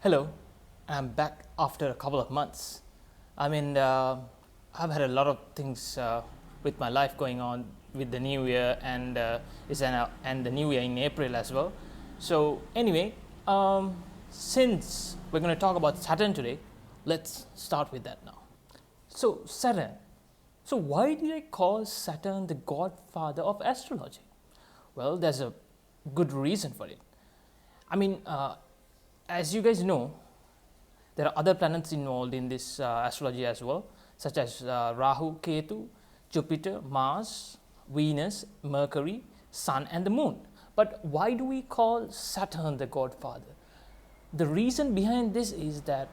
Hello, I'm back after a couple of months. I've had a lot of things with my life going on with the new year and the new year in April as well. So anyway, since we're going to talk about Saturn today, let's start with that now. So Saturn. So why did I call Saturn the godfather of astrology? Well, there's a good reason for it. I mean, as you guys know, there are other planets involved in this astrology as well, such as Rahu, Ketu, Jupiter, Mars, Venus, Mercury, Sun and the Moon. But why do we call Saturn the godfather? The reason behind this is that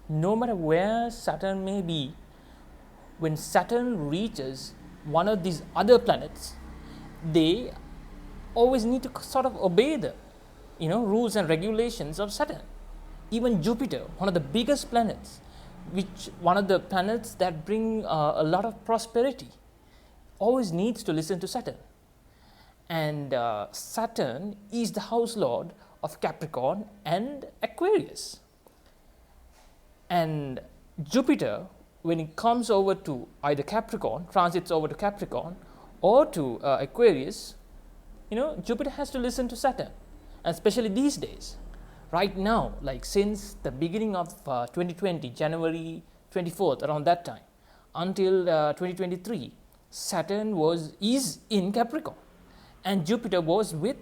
no matter where Saturn may be, when Saturn reaches one of these other planets, they always need to sort of obey the rules and regulations of Saturn. Even Jupiter, one of the biggest planets, one of the planets that bring a lot of prosperity, always needs to listen to Saturn. And Saturn is the house lord of Capricorn and Aquarius. And Jupiter, when it comes over to either Capricorn, transits over to Capricorn or to Aquarius, Jupiter has to listen to Saturn. And especially these days, right now, like since the beginning of 2020, January 24th, around that time, until 2023, Saturn is in Capricorn, and Jupiter was with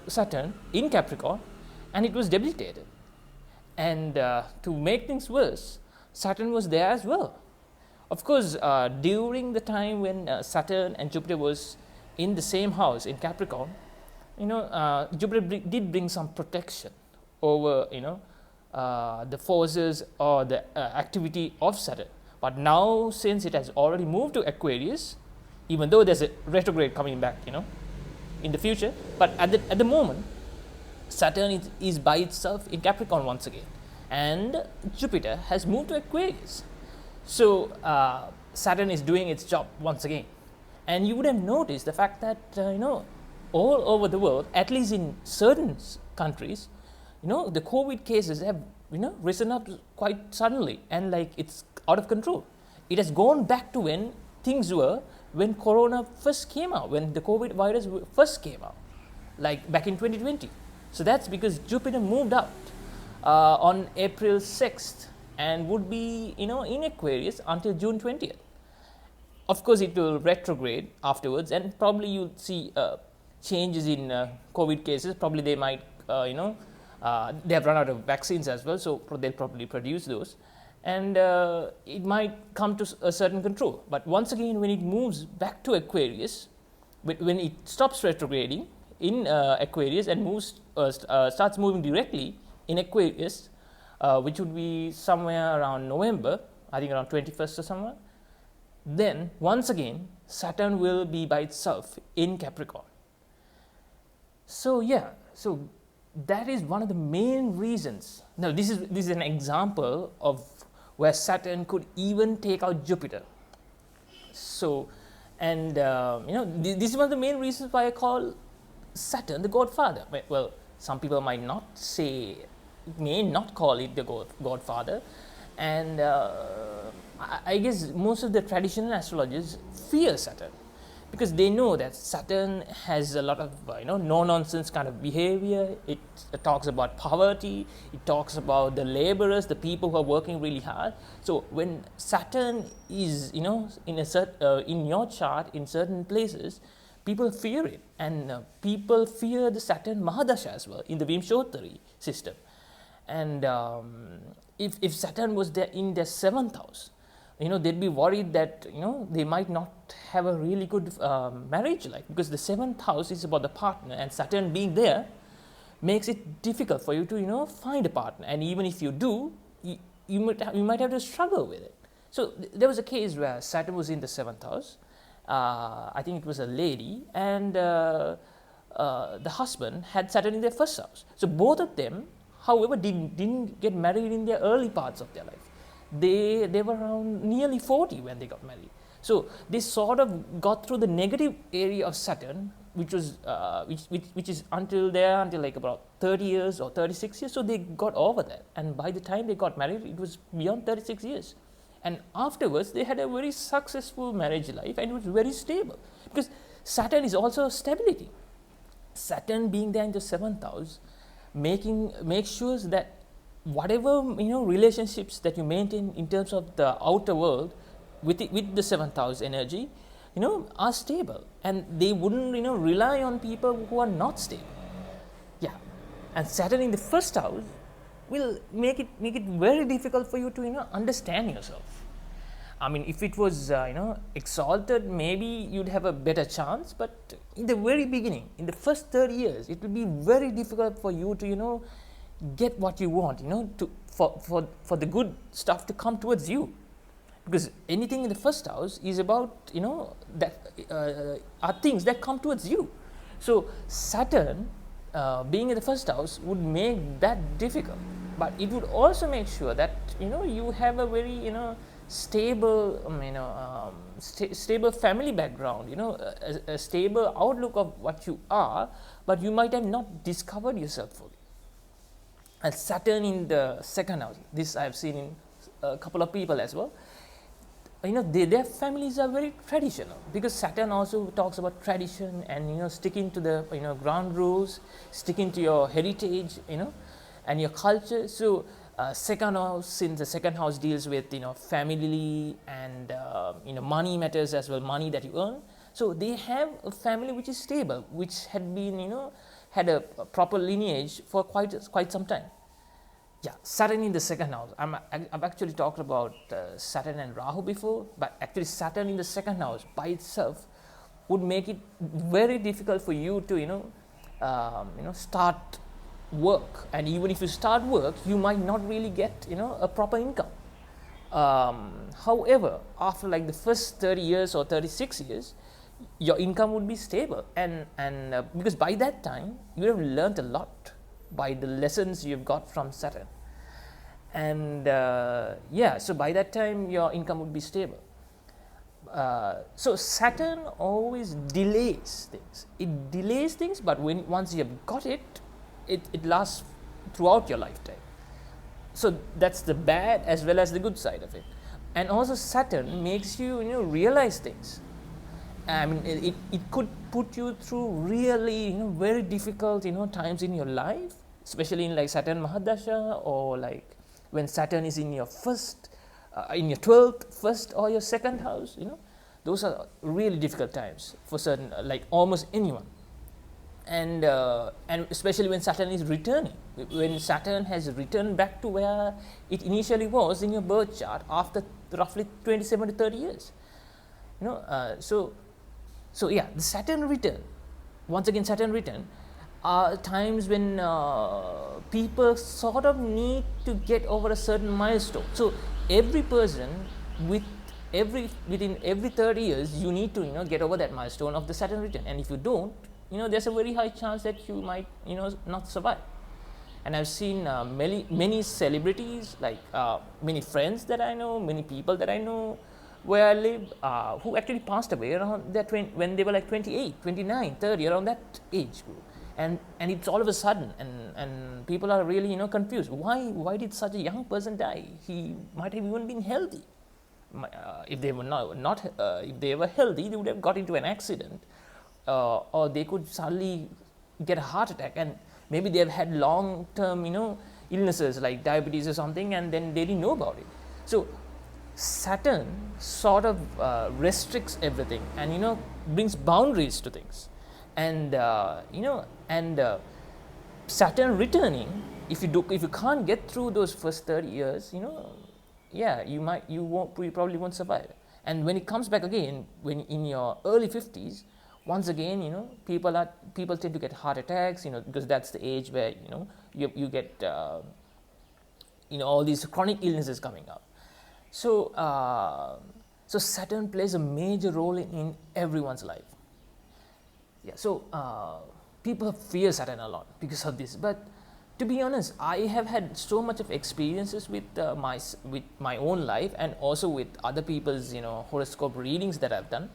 Saturn in Capricorn, and it was debilitated. And to make things worse, Saturn was there as well. Of course, during the time when Saturn and Jupiter was in the same house in Capricorn, Jupiter did bring some protection over the forces or the activity of Saturn. But now, since it has already moved to Aquarius, even though there's a retrograde coming back in the future, but at the moment Saturn is by itself in Capricorn once again, and Jupiter has moved to Aquarius. So Saturn is doing its job once again. And you would have noticed the fact that all over the world, at least in certain countries, the COVID cases have risen up quite suddenly, and like it's out of control. It has gone back to when things were when Corona first came out, when the COVID virus first came out, like back in 2020. So that's because Jupiter moved out on April 6th and would be in Aquarius until June 20th. Of course, it will retrograde afterwards, and probably you'll see changes in COVID cases. Probably they might, they have run out of vaccines as well, so they'll probably produce those, and it might come to a certain control. But once again, when it moves back to Aquarius, when it stops retrograding in Aquarius and starts moving directly in Aquarius, which would be somewhere around November, I think around 21st or somewhere, then once again Saturn will be by itself in Capricorn. So that is one of the main reasons. Now this is an example of where Saturn could even take out Jupiter. So, and this is one of the main reasons why I call Saturn the godfather. Well, some people may not call it the godfather, and I guess most of the traditional astrologers fear Saturn, because they know that Saturn has a lot of no-nonsense kind of behavior. It talks about poverty, it talks about the laborers, the people who are working really hard. So when Saturn is in your chart in certain places, people fear it, and people fear the Saturn Mahadasha as well in the Vimshottari system. And if Saturn was there in their 7th house, they'd be worried that they might not have a really good marriage life, because the 7th house is about the partner, and Saturn being there makes it difficult for you to find a partner, and even if you do, you might have to struggle with it. So there was a case where Saturn was in the 7th house. I think it was a lady, and the husband had Saturn in their 1st house. So both of them, however, didn't get married in their early parts of their life. They were around nearly 40 when they got married. So they sort of got through the negative area of Saturn which was which is until like about 30 years or 36 years. So they got over that, and by the time they got married, it was beyond 36 years. And afterwards, they had a very successful marriage life, and it was very stable, because Saturn is also stability. Saturn being there in the 7th house, makes sure that whatever relationships that you maintain in terms of the outer world with the 7th house energy, are stable, and they wouldn't rely on people who are not stable. Yeah, and Saturn in the 1st house will make it very difficult for you to understand yourself. I mean, if it was exalted, maybe you'd have a better chance, but in the very beginning, in the first 30 years, it will be very difficult for you to get what you want, for the good stuff to come towards you, because anything in the 1st house is about that are things that come towards you. So Saturn being in the 1st house would make that difficult, but it would also make sure that you have a very stable stable family background, a stable outlook of what you are, but you might have not discovered yourself fully. And Saturn in the 2nd house, this I have seen in a couple of people as well. Their families are very traditional, because Saturn also talks about tradition and sticking to the ground rules, sticking to your heritage, and your culture. So 2nd house, since the 2nd house deals with family and money matters as well, money that you earn. So they have a family which is stable, which had been had a proper lineage for quite some time. Yeah, Saturn in the 2nd house. I've actually talked about Saturn and Rahu before, but actually Saturn in the 2nd house by itself would make it very difficult for you to start work, and even if you start work, you might not really get a proper income. However, after like the first 30 years or 36 years, your income would be stable, and because by that time you have learned a lot by the lessons you've got from Saturn, and so by that time your income would be stable. So Saturn always delays things. It delays things, but once you have got it, it lasts throughout your lifetime. So that's the bad as well as the good side of it. And also Saturn makes you realize things. I mean, it could put you through really very difficult times in your life, especially in like Saturn Mahadasha, or like when Saturn is in your in your 12th, 1st or your 2nd house. Those are really difficult times for certain, like almost anyone. And especially when Saturn is returning, when Saturn has returned back to where it initially was in your birth chart after roughly 27 to 30 years. So yeah, the Saturn return, once again Saturn return, are times when people sort of need to get over a certain milestone. So every person within every 30 years, you need to get over that milestone of the Saturn return, and if you don't, there's a very high chance that you might not survive. And I've seen many celebrities, like many friends that I know, many people that I know where I live, who actually passed away around that when they were like 28, 29, 30, around that age group. And it's all of a sudden, and people are really confused. Why did such a young person die? He might have even been healthy. If they were not if they were healthy, they would have got into an accident, or they could suddenly get a heart attack, and maybe they have had long-term illnesses like diabetes or something, and then they didn't know about it. So Saturn sort of restricts everything, and brings boundaries to things, and Saturn returning, if you can't get through those first 30 years, you probably won't survive. And when it comes back again, when in your early 50s, once again, people tend to get heart attacks, because that's the age where you get all these chronic illnesses coming up. So Saturn plays a major role in everyone's life. Yeah. So people fear Saturn a lot because of this, but to be honest, I have had so much of experiences with my own life, and also with other people's horoscope readings that I've done,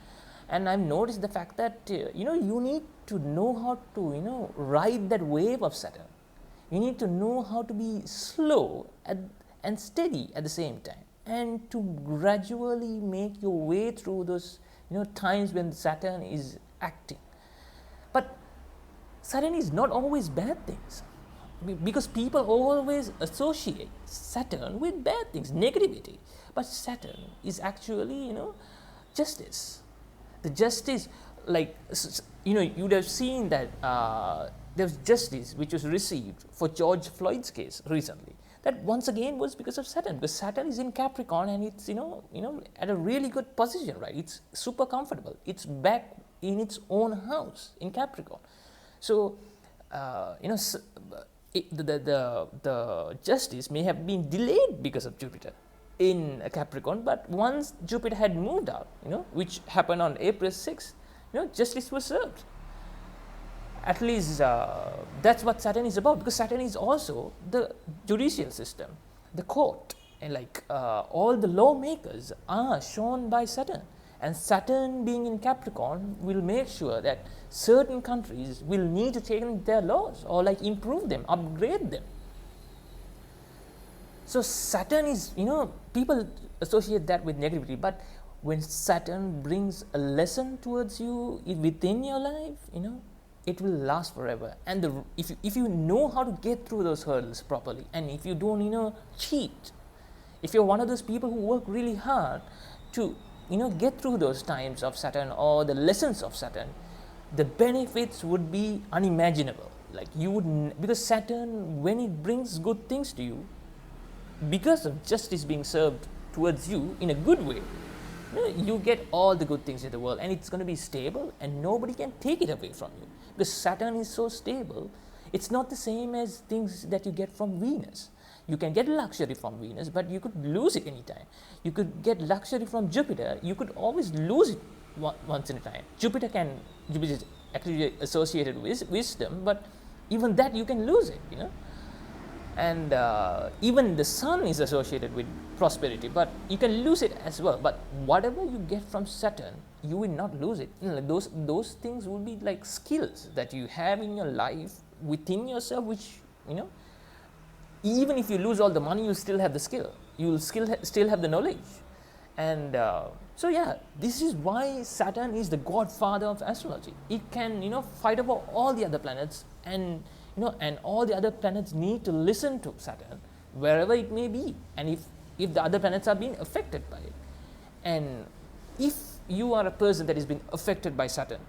And I've noticed the fact that you need to know how to ride that wave of Saturn. You need to know how to be slow and steady at the same time, and to gradually make your way through those times when Saturn is acting. But Saturn is not always bad things, because people always associate Saturn with bad things, negativity. But Saturn is actually justice. The justice, like you would have seen that there was justice which was received for George Floyd's case recently. That once again was because of Saturn, because Saturn is in Capricorn and it's at a really good position, right? It's super comfortable. It's back in its own house in Capricorn. So the justice may have been delayed because of Jupiter in Capricorn, but once Jupiter had moved out, which happened on April 6th, justice was served. At least that's what Saturn is about, because Saturn is also the judicial system, the court, and all the lawmakers are shown by Saturn. And Saturn being in Capricorn will make sure that certain countries will need to change their laws or improve them, upgrade them. So Saturn is, people associate that with negativity, but when Saturn brings a lesson towards you within your life, it will last forever. And if you know how to get through those hurdles properly, and if you don't, cheat, if you're one of those people who work really hard to, get through those times of Saturn or the lessons of Saturn, the benefits would be unimaginable. Because Saturn, when it brings good things to you, because of justice being served towards you in a good way, you get all the good things in the world, and it's going to be stable and nobody can take it away from you. Because Saturn is so stable, it's not the same as things that you get from Venus. You can get luxury from Venus, but you could lose it anytime. You could get luxury from Jupiter, you could always lose it once in a time. Jupiter is actually associated with wisdom, but even that you can lose it, And even the sun is associated with prosperity, but you can lose it as well. But whatever you get from Saturn, you will not lose it. Those things will be like skills that you have in your life within yourself, which even if you lose all the money, you still have the skill. You will still have the knowledge. And so yeah, this is why Saturn is the godfather of astrology. It can fight over all the other planets, and and all the other planets need to listen to Saturn wherever it may be, and if the other planets are being affected by it. And if you are a person that has been affected by Saturn,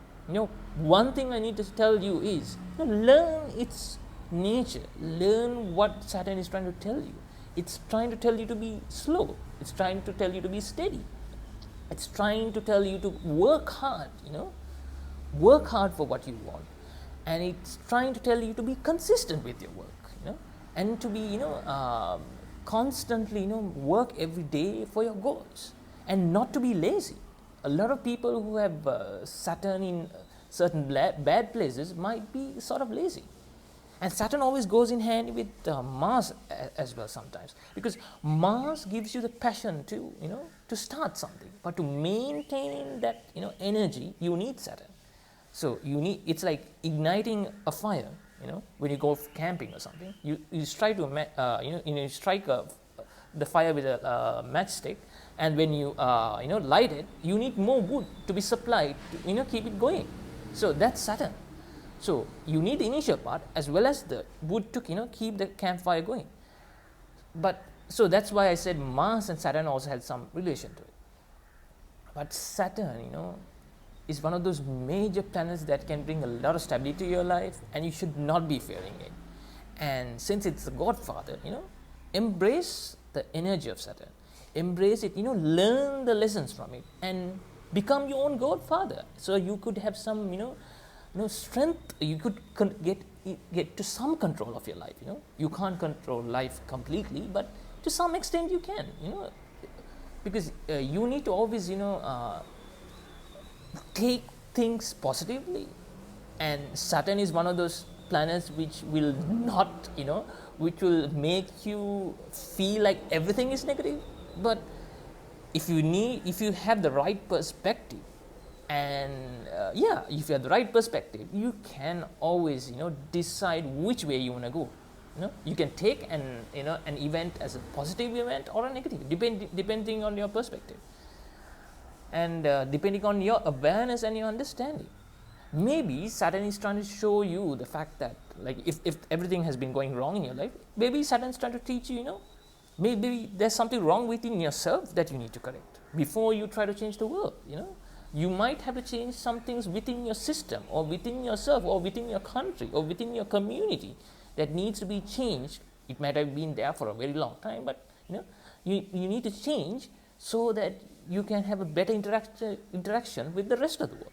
one thing I need to tell you is learn its nature, learn what Saturn is trying to tell you. It's trying to tell you to be slow, it's trying to tell you to be steady, it's trying to tell you to work hard, work hard for what you want. And it's trying to tell you to be consistent with your work, and to be, constantly, work every day for your goals, and not to be lazy. A lot of people who have Saturn in certain bad places might be sort of lazy. And Saturn always goes in hand with Mars as well sometimes, because Mars gives you the passion to, to start something, but to maintain that, energy, you need Saturn. So it's like igniting a fire, when you go camping or something. You try to you strike the fire with a matchstick, and when you light it, you need more wood to be supplied to keep it going. So that's Saturn. So you need the initial part as well as the wood to keep the campfire going. But so that's why I said Mars and Saturn also had some relation to it. But Saturn, is one of those major planets that can bring a lot of stability to your life, and you should not be fearing it. And since it's the godfather, embrace the energy of Saturn, embrace it, learn the lessons from it, and become your own godfather. So you could have some, strength. You could get to some control of your life. You can't control life completely, but to some extent you can. Because you need to always, take things positively. And Saturn is one of those planets which will not, which will make you feel like everything is negative. But if you have the right perspective And yeah, if you have the right perspective, you can always, decide which way you want to go. You can take an event as a positive event or a negative, depending on your perspective, and depending on your awareness and your understanding. Maybe Saturn is trying to show you the fact that, like, if everything has been going wrong in your life, maybe Saturn is trying to teach you, maybe there's something wrong within yourself that you need to correct before you try to change the world. You might have to change some things within your system, or within yourself, or within your country, or within your community that needs to be changed. It might have been there for a very long time, but you need to change so that you can have a better interaction with the rest of the world.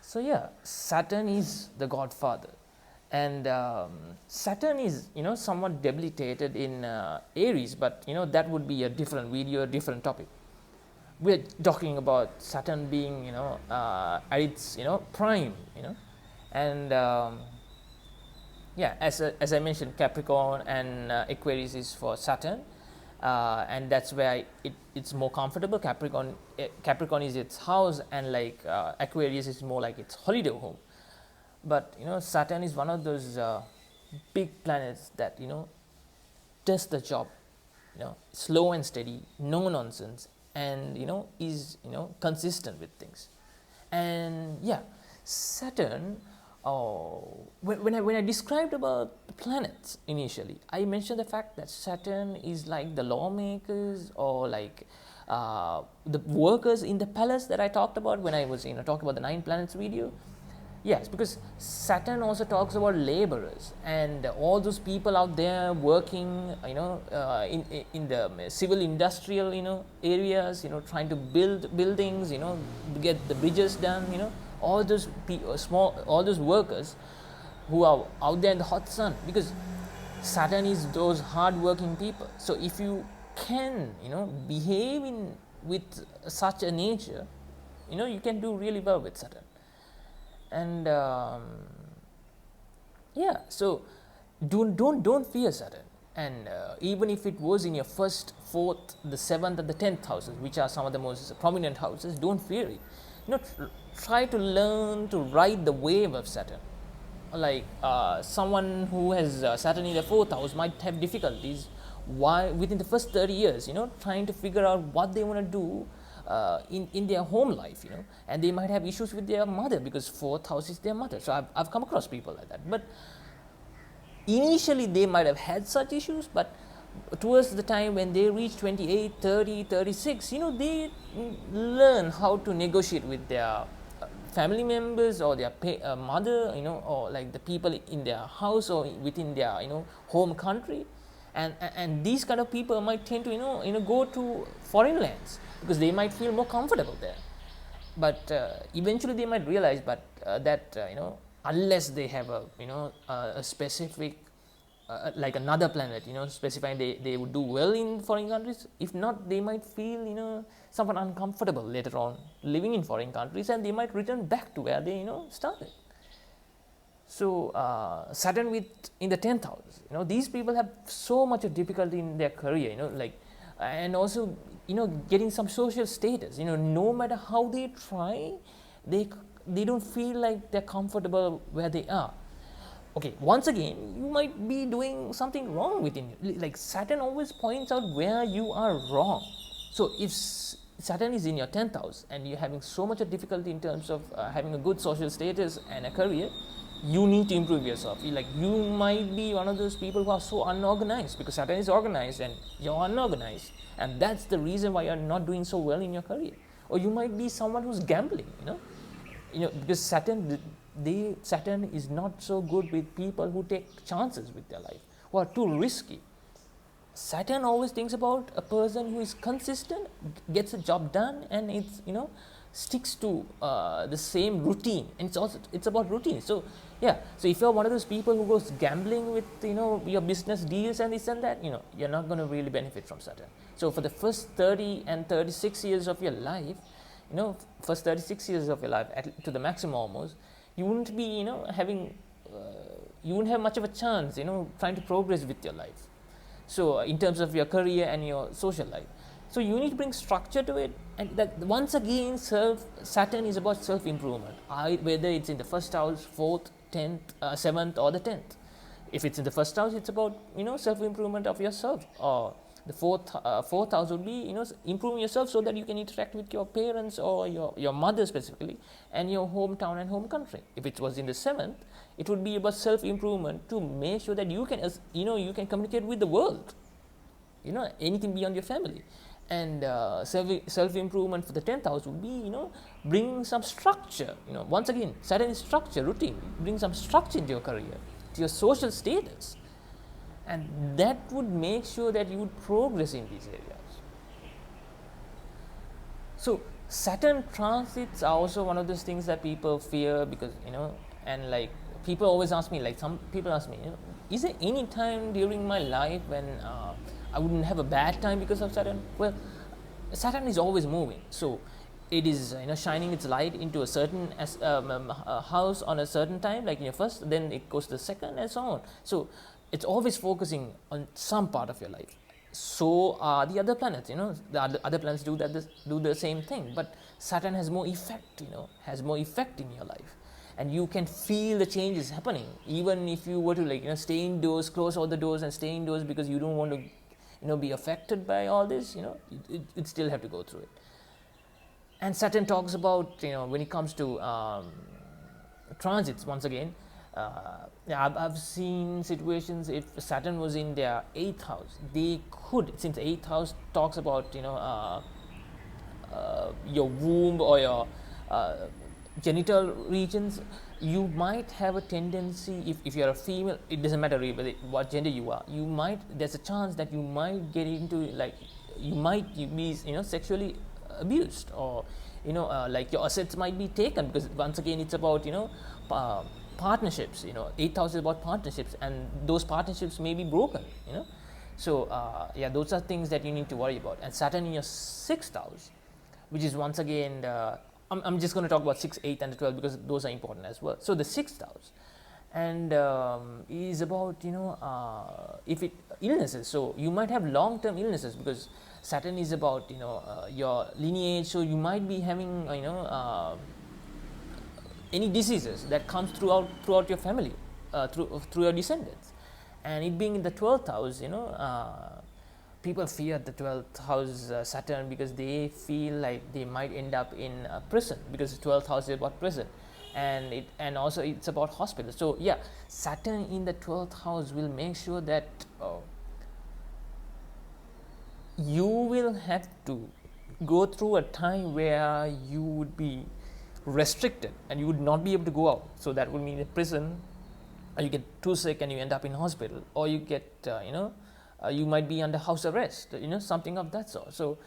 So yeah, Saturn is the Godfather, and Saturn is somewhat debilitated in Aries, but that would be a different video, a different topic. We're talking about Saturn being at its prime, and yeah, as I mentioned, Capricorn and Aquarius is for Saturn, and that's where it's more comfortable. Capricorn is its house, and like Aquarius is more like its holiday home. But Saturn is one of those big planets that does the job, slow and steady, no nonsense, and is consistent with things. And yeah, Saturn, when I described about the planets initially, I mentioned the fact that Saturn is like the lawmakers, or like the workers in the palace that I talked about when I was talking about the 9 planets video. Yes, because Saturn also talks about laborers and all those people out there working, in the civil industrial, areas, trying to build buildings, get the bridges done, all those all those workers who are out there in the hot sun, because Saturn is those hardworking people. So if you can, behave with such a nature, you can do really well with Saturn. And yeah, so don't fear Saturn. And even if it was in your 1st, 4th, the 7th, and the 10th houses, which are some of the most prominent houses, don't fear it. Try to learn to ride the wave of Saturn. Like someone who has Saturn in the 4th house might have difficulties within the first 30 years, trying to figure out what they want to do in their home life, and they might have issues with their mother, because 4th house is their mother. So I've come across people like that. But initially they might have had such issues, but towards the time when they reach 28, 30, 36, they learn how to negotiate with their family members, or their mother, or like the people in their house, or within their home country. And these kind of people might tend to go to foreign lands, because they might feel more comfortable there. But eventually they might realize that unless they have a specific like another planet specifying they would do well in foreign countries. If not, they might feel somewhat uncomfortable later on living in foreign countries, and they might return back to where they started. So Saturn in the 10th house, these people have so much of difficulty in their career, and also getting some social status. No matter how they try, they don't feel like they're comfortable where they are. Okay, once again, you might be doing something wrong within you. Like Saturn always points out where you are wrong. So if Saturn is in your 10th house and you're having so much of difficulty in terms of having a good social status and a career, you need to improve yourself. You might be one of those people who are so unorganized, because Saturn is organized and you're unorganized, and that's the reason why you're not doing so well in your career. Or you might be someone who's gambling, because Saturn is not so good with people who take chances with their life, who are too risky. Saturn always thinks about a person who is consistent, gets a job done, and it's sticks to the same routine. And it's about routine. So yeah, so if you're one of those people who goes gambling with your business deals and this and that, you're not going to really benefit from Saturn. So for the first 30 and 36 years of your life, first 36 years of your life to the maximum almost, you wouldn't be you wouldn't have much of a chance trying to progress with your life. So in terms of your career and your social life. So you need to bring structure to it, and that once again, Saturn is about self-improvement. Whether it's in the first house, fourth, 10th, 7th, or the 10th. If it's in the first house, it's about self-improvement of yourself. Or the fourth house would be improving yourself so that you can interact with your parents or your mother specifically, and your hometown and home country. If it was in the 7th, it would be about self-improvement to make sure that you can you can communicate with the world. Anything beyond your family. And self-improvement for the 10th house would be bringing some structure. Once again, Saturn is structure, routine. Bring some structure into your career, to your social status, and that would make sure that you would progress in these areas. So Saturn transits are also one of those things that people fear, because and like people always ask me, like some people ask me, is there any time during my life when I wouldn't have a bad time because of Saturn? Well, Saturn is always moving, so it is shining its light into a certain house on a certain time, like in your first, then it goes to the second, and so on. So it's always focusing on some part of your life. So the other planets, the other planets do the same thing, but Saturn has more effect, has more effect in your life, and you can feel the changes happening, even if you were to stay indoors, close all the doors and stay indoors because you don't want to be affected by all this. You'd still have to go through it. And Saturn talks about when it comes to transits. Once again, I've seen situations, if Saturn was in their 8th house, they could, since the 8th house talks about your womb or your genital regions, you might have a tendency, if you're a female, it doesn't matter really what gender you are, there's a chance that you might get into, you might be sexually abused, or like your assets might be taken, because once again it's about partnerships. 8th house is about partnerships, and those partnerships may be broken. So those are things that you need to worry about. And Saturn in your 6th house, which is once again I'm just going to talk about 6, 8 and 12 because those are important as well. So the 6th house and is about illnesses. So you might have long-term illnesses, because Saturn is about your lineage. So you might be having any diseases that comes throughout your family, through your descendants. And it being in the 12th house, people fear the 12th house Saturn, because they feel like they might end up in prison, because the 12th house is about prison, and also it's about hospital. So Saturn in the 12th house will make sure that you will have to go through a time where you would be restricted and you would not be able to go out. So that would mean a prison, or you get too sick and you end up in hospital, or you get you might be under house arrest, something of that sort. So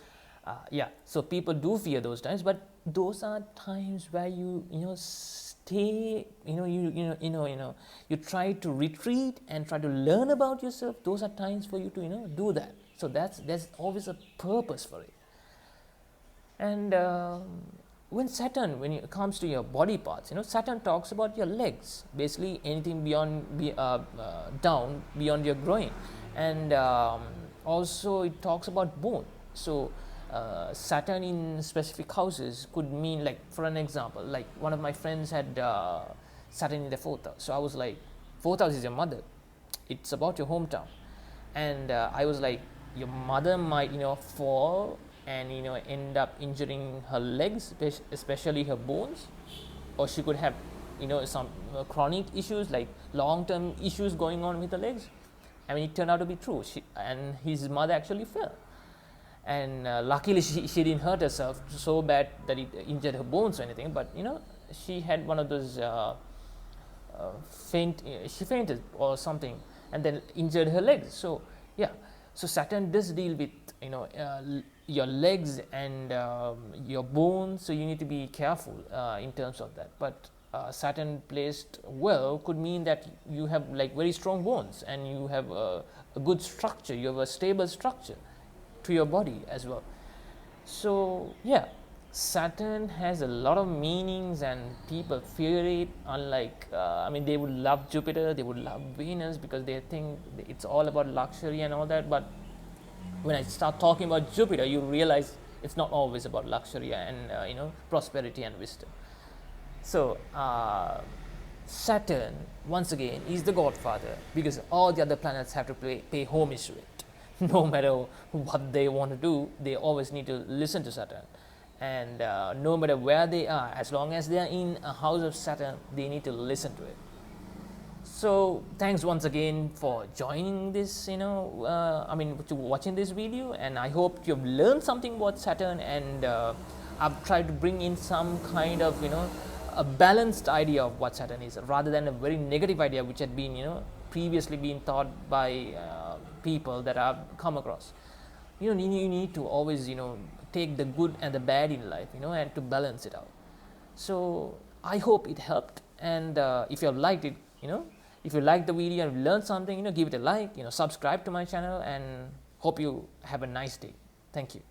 so people do fear those times, but those are times where you stay, you try to retreat and try to learn about yourself. Those are times for you to do that. So there's always a purpose for it. And when it comes to your body parts, Saturn talks about your legs, basically anything down beyond your groin. And also it talks about bone. So Saturn in specific houses could mean, like for an example, like one of my friends had Saturn in the 4th house. So I was like, 4th house is your mother, it's about your hometown. And I was like, your mother might fall and end up injuring her legs, especially her bones, or she could have some chronic issues, like long-term issues going on with her legs. I mean, it turned out to be true. And his mother actually fell, and luckily she didn't hurt herself so bad that it injured her bones or anything, but she had one of those she fainted or something, and then injured her legs. So so Saturn does deal with your legs and your bones, so you need to be careful in terms of that. But Saturn placed well could mean that you have like very strong bones, and you have a good structure, you have a stable structure to your body as well. So Saturn has a lot of meanings, and people fear it. Unlike they would love Jupiter, they would love Venus, because they think it's all about luxury and all that. But when I start talking about Jupiter, you realize it's not always about luxury and prosperity and wisdom. So Saturn, once again, is the godfather because all the other planets have to pay homage to it. No matter what they want to do, they always need to listen to Saturn. And no matter where they are, as long as they are in a house of Saturn, they need to listen to it. So thanks once again for joining this, to watching this video, and I hope you've learned something about Saturn, and I've tried to bring in some kind of, a balanced idea of what Saturn is, rather than a very negative idea which had been, previously been taught by people that I've come across. You need to always, take the good and the bad in life, and to balance it out. So I hope it helped, and if you have liked it, if you like the video and learned something, give it a like, subscribe to my channel, and hope you have a nice day. Thank you.